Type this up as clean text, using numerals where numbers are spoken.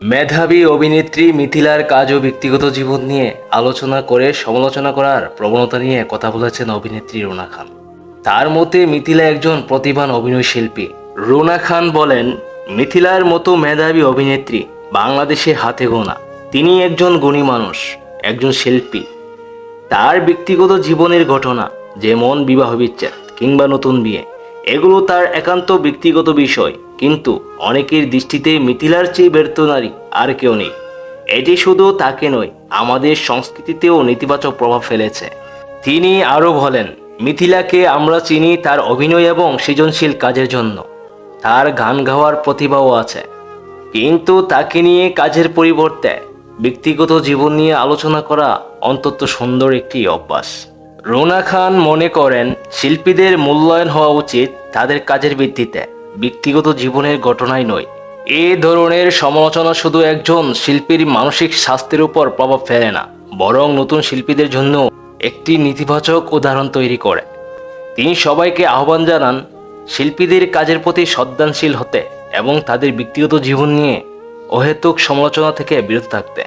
মেধাবী অভিনেত্রী মিথিলার কাজ ও ব্যক্তিগত জীবন নিয়ে আলোচনা করে সমালোচনা করার প্রবণতা নিয়ে কথা বলেছেন অভিনেত্রী রুনা খান। তার মতে মিথিলা একজন প্রতিভান অভিনয় শিল্পী। রুনা খান বলেন, মিথিলার মতো মেধাবী অভিনেত্রী বাংলাদেশে হাতে গোনা। তিনি একজন গুণী মানুষ, একজন শিল্পী। তার ব্যক্তিগত জীবনের ঘটনা, যেমন বিবাহ বিচ্ছেদ কিংবা নতুন বিয়ে, এগুলো তার একান্ত ব্যক্তিগত বিষয়। কিন্তু অনেকের দৃষ্টিতে মিথিলার চেয়ে ব্যর্থ নারী আর কেউ নেই। এটি শুধু তাকে নয়, আমাদের সংস্কৃতিতেও নেতিবাচক প্রভাব ফেলেছে। তিনি আরও বলেন, মিথিলাকে আমরা চিনি তার অভিনয় এবং সৃজনশীল কাজের জন্য। তার গান গাওয়ার প্রতিভাও আছে, কিন্তু তাকে নিয়ে কাজের পরিবর্তে ব্যক্তিগত জীবন নিয়ে আলোচনা করা অন্তত সুন্দর একটি অভ্যাস। রুনা খান মনে করেন, শিল্পীদের মূল্যায়ন হওয়া উচিত তাদের কাজের ভিত্তিতে, ব্যক্তিগত জীবনের ঘটনায় নয়। এ ধরনের সমালোচনা শুধু একজন শিল্পীর মানসিক স্বাস্থ্যের উপর প্রভাব ফেলে না, বরং নতুন শিল্পীদের জন্য একটি নেতিবাচক উদাহরণ তৈরি করে। তিনি সবাইকে আহ্বান জানান শিল্পীদের কাজের প্রতি শ্রদ্ধাশীল হতে এবং তাদের ব্যক্তিগত জীবন নিয়ে অহেতুক সমালোচনা থেকে বিরত থাকতে।